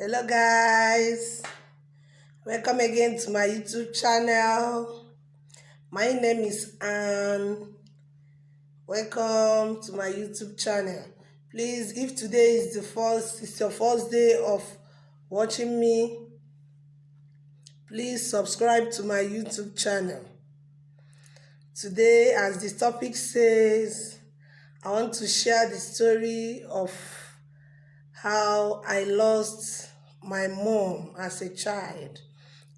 Hello guys, welcome again to my YouTube channel. My name is Anne. Welcome to my YouTube channel. Please, if today is your first day of watching me, please subscribe to my YouTube channel. Today, as the topic says, I want to share the story of how I lost my mom as a child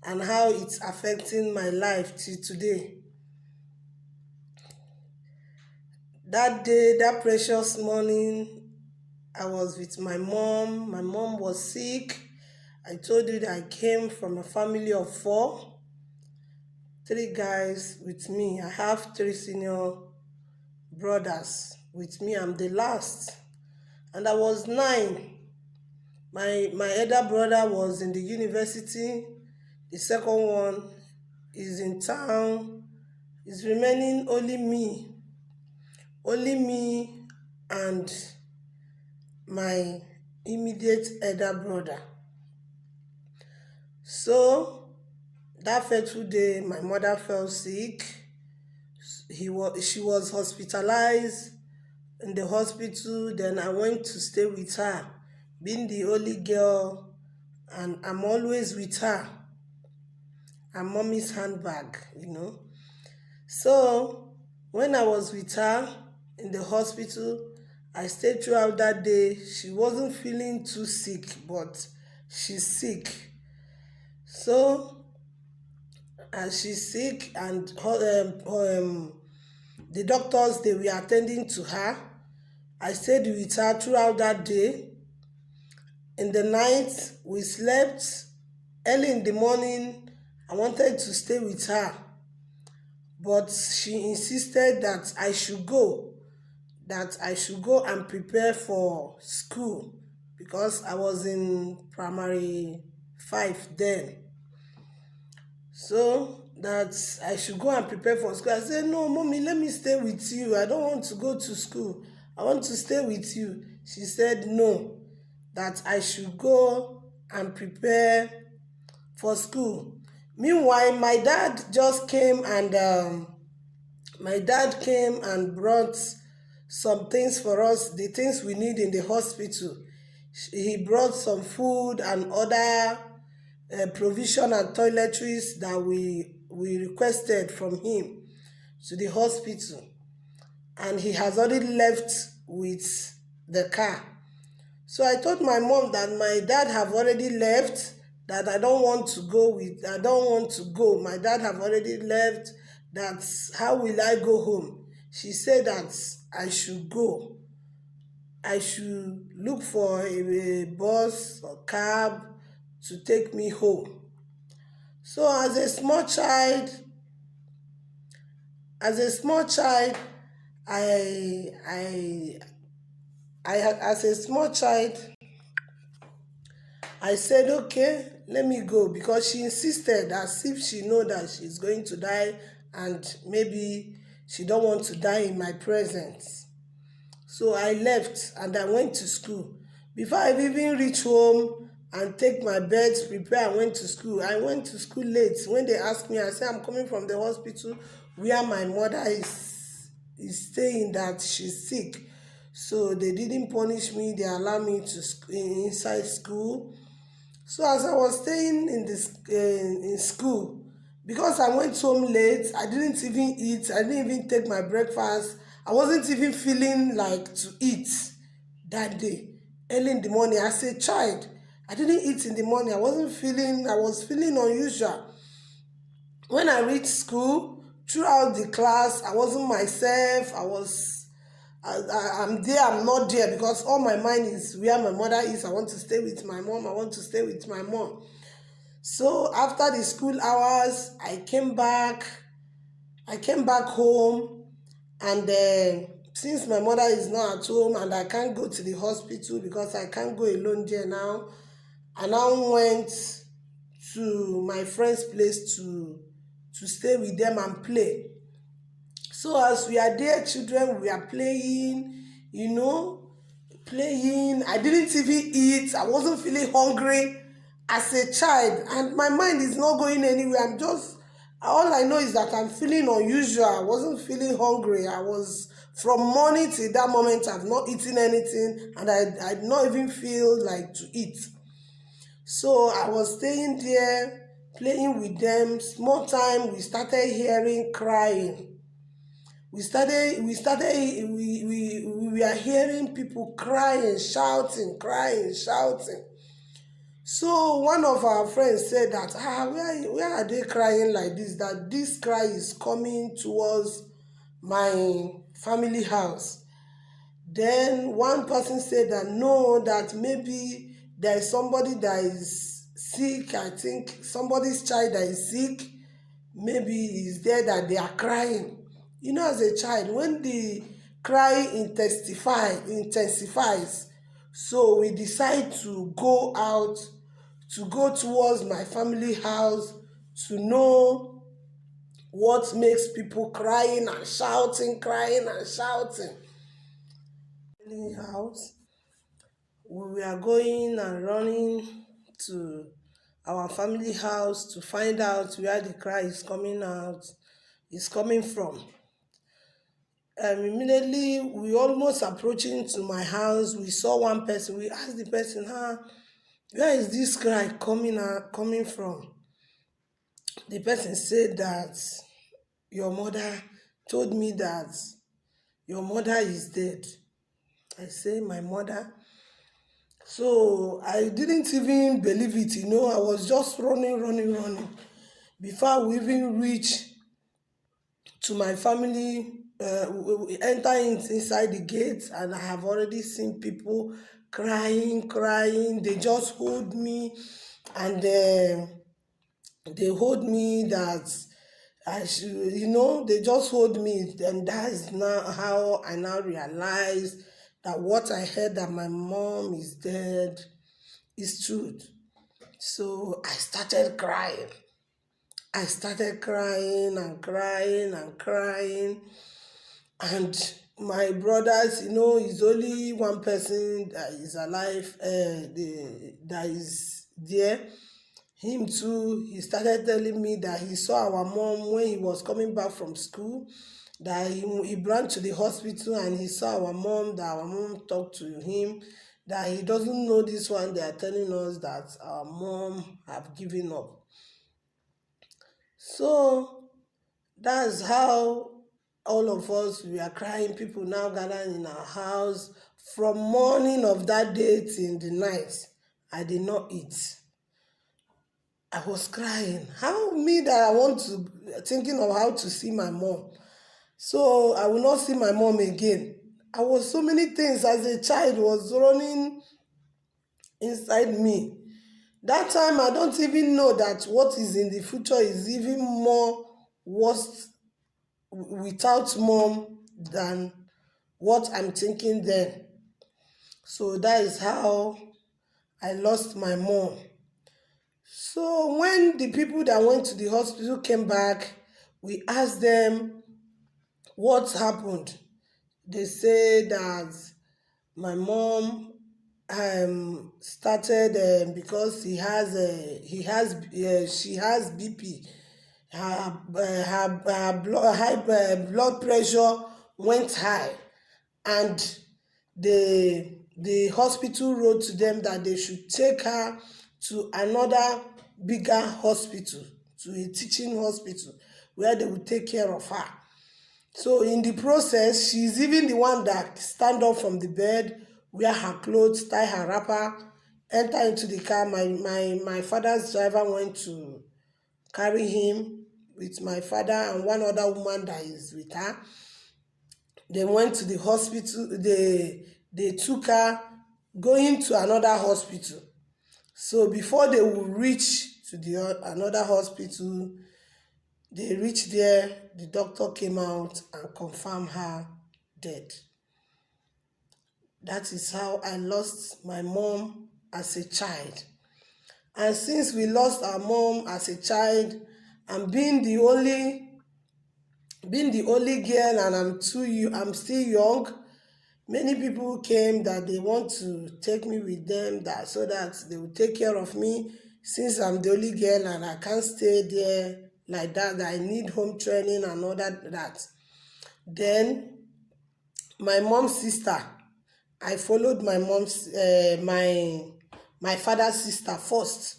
and how it's affecting my life till today. That day, that precious morning, I was with my mom. My mom was sick. I told you that I came from a family of 4, 3 guys with me. I have 3 senior brothers with me. I'm the last. And I was 9. My elder brother was in the university. The second one is in town. It's remaining only me and my immediate elder brother. So that fateful day, my mother fell sick. She was hospitalized in the hospital. Then I went to stay with her, being the only girl, and I'm always with her. And mommy's handbag, So when I was with her in the hospital, I stayed throughout that day. She wasn't feeling too sick, but she's sick. So as she's sick and the doctors, they were attending to her, I stayed with her throughout that day. In the night, we slept. Early in the morning, I wanted to stay with her, but she insisted that I should go and prepare for school because I was in primary 5 then. So that I should go and prepare for school. I said, no, mommy, let me stay with you. I don't want to go to school. I want to stay with you. She said no, that I should go and prepare for school. Meanwhile, my dad came and brought some things for us, the things we need in the hospital. He brought some food and other provision and toiletries that we requested from him to the hospital. And he has already left with the car. So I told my mom that my dad have already left, that I don't want to go. My dad have already left, that how will I go home? She said that I should go. I should look for a bus or cab to take me home. So as a small child, I said, okay, let me go, because she insisted as if she know that she's going to die and maybe she don't want to die in my presence. So I left and I went to school. Before I even reach home and take my beds, prepare, I went to school. I went to school late. When they asked me, I said, I'm coming from the hospital where my mother is staying, that she's sick. So they didn't punish me. They allowed me to inside school. So as I was staying in school, because I went home late, I didn't even eat. I didn't even take my breakfast. I wasn't even feeling like to eat that day. Early in the morning, as a child, I didn't eat in the morning. I was feeling unusual. When I reached school, throughout the class, I wasn't myself. I'm there, I'm not there, because all my mind is where my mother is. I want to stay with my mom. So after the school hours, I came back home, and since my mother is not at home and I can't go to the hospital because I can't go alone there now, I now went to my friend's place to stay with them and play. So as we are there, children, we are playing, playing. I didn't even eat. I wasn't feeling hungry as a child, and my mind is not going anywhere. I'm just, all I know is that I'm feeling unusual. I wasn't feeling hungry. I was, from morning till that moment, I've not eaten anything, and I did not even feel like to eat. So I was staying there, playing with them. Small time, we started hearing crying. We are hearing people crying, shouting, crying, shouting. So one of our friends said that, where are they crying like this? That this cry is coming towards my family house. Then one person said that no, that maybe there is somebody that is sick. I think somebody's child that is sick, maybe is there that they are crying. As a child, when the cry intensifies, so we decide to go out, to go towards my family house, to know what makes people crying and shouting, crying and shouting. Family house, we are going and running to our family house to find out where the cry is coming from. Immediately we almost approaching to my house, we saw one person. We asked the person, where is this cry coming from? The person said that your mother told me that your mother is dead. I say, my mother? So I didn't even believe it. I was just running, running, running. Before we even reach to my family, we enter inside the gate, and I have already seen people crying, crying. They just hold me, and they hold me that I should, they just hold me. And that is now how I now realize that what I heard, that my mom is dead, is truth. So I started crying. I started crying and crying and crying. And my brothers, is only one person that is alive, that is there. Him too, he started telling me that he saw our mom when he was coming back from school, that he ran to the hospital and he saw our mom, that our mom talked to him, that he doesn't know this one. They are telling us that our mom have given up. So that's how all of us, we are crying. People now gathering in our house. From morning of that day till the night, I did not eat. I was crying. How me that I want to, thinking of how to see my mom. So I will not see my mom again. I was, so many things as a child was running inside me. That time I don't even know that what is in the future is even more worse without mom than what I'm thinking then. So that is how I lost my mom. So when the people that went to the hospital came back, we asked them what happened. They say that my mom started, because she has BP. Her blood pressure went high, and the hospital wrote to them that they should take her to another bigger hospital, to a teaching hospital, where they would take care of her. So in the process, she's even the one that stand up from the bed, wear her clothes, tie her wrapper, enter into the car. My father's driver went to carry him with my father and one other woman that is with her. They went to the hospital. They took her going to another hospital. So before they would reach to the another hospital, they reached there. The doctor came out and confirmed her dead. That is how I lost my mom as a child. And since we lost our mom as a child, and being the only girl, and I'm still young, Many people came that they want to take me with them, that so that they will take care of me, since I'm the only girl and I can't stay there like that I need home training and all that. Then my mom's sister, I followed my father's sister first.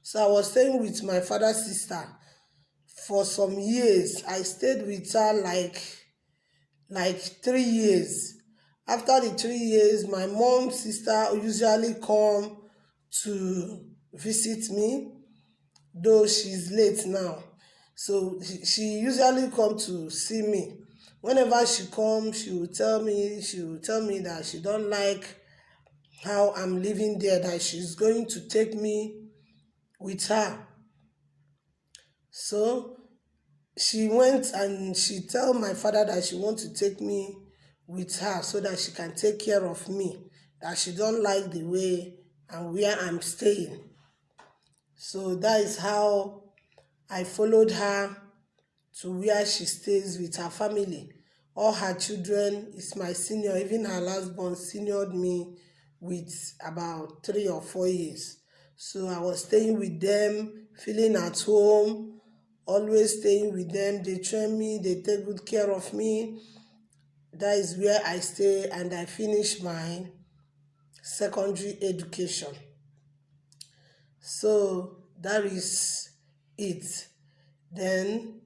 So I was staying with my father's sister for some years. I stayed with her like 3 years. After the 3 years, my mom's sister usually come to visit me, though she's late now. So she usually come to see me. Whenever she comes, she will tell me that she don't like how I'm living there, that she's going to take me with her. So she went and she tell my father that she want to take me with her so that she can take care of me, that she don't like the way and where I'm staying. So that is how I followed her to where she stays with her family. All her children is my senior. Even her last born seniored me with about 3 or 4 years. So I was staying with them, feeling at home, always staying with them. They train me, they take good care of me. That is where I stay, and I finish my secondary education. So that is it. Then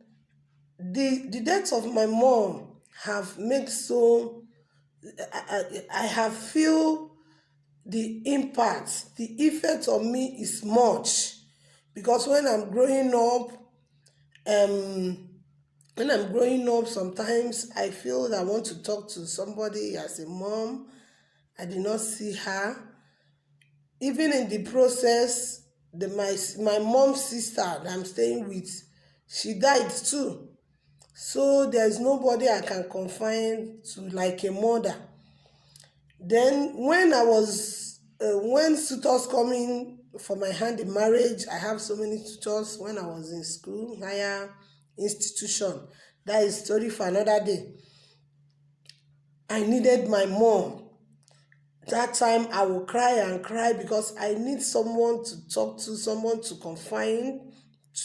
the death of my mom have made so I have feel the impact, the effect on me is much, because um when I'm growing up, sometimes I feel that I want to talk to somebody as a mom. I did not see her. Even in the process, my mom's sister that I'm staying with, she died too. So there's nobody I can confide to like a mother. Then when suitors coming for my hand in marriage, I have so many tutors when I was in school, higher institution. That is story for another day. I needed my mom. That time I will cry and cry because I need someone to talk to, someone to confide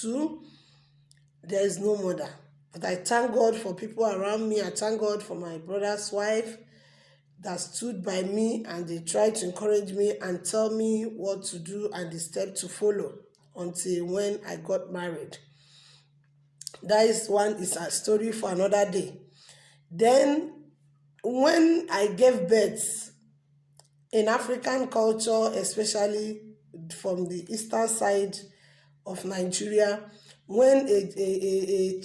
to. There is no mother. But I thank God for people around me. I thank God for my brother's wife that stood by me, and they tried to encourage me and tell me what to do and the step to follow until when I got married. That is a story for another day. Then when I gave birth, in African culture, especially from the eastern side of Nigeria, when a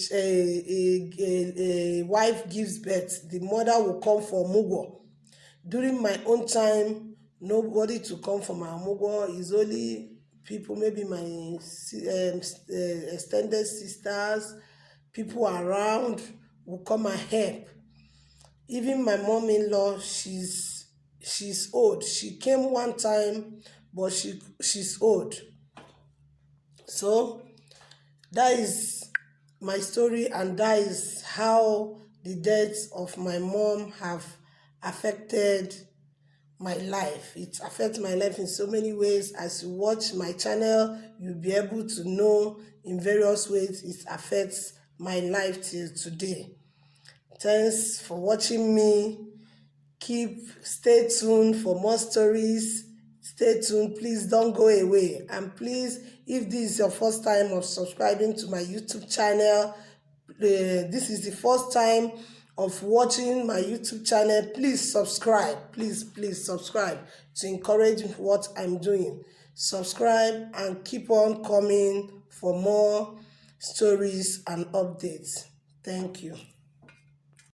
wife gives birth, the mother will come for mugo. During my own time, nobody to come for my mugo. Is only people, maybe my extended sisters, people around will come and help. Even my mom-in-law, she's old. She came one time, but she's old. So that is my story, and that is how the death of my mom have affected my life. It affects my life in so many ways. As you watch my channel, you'll be able to know in various ways it affects my life till today. Thanks for watching me. Stay tuned for more stories. Stay tuned. Please don't go away. And please, if this is your first time of subscribing to my YouTube channel, this is the first time of watching my YouTube channel, please subscribe. Please subscribe to encourage what I'm doing. Subscribe and keep on coming for more stories and updates. Thank you.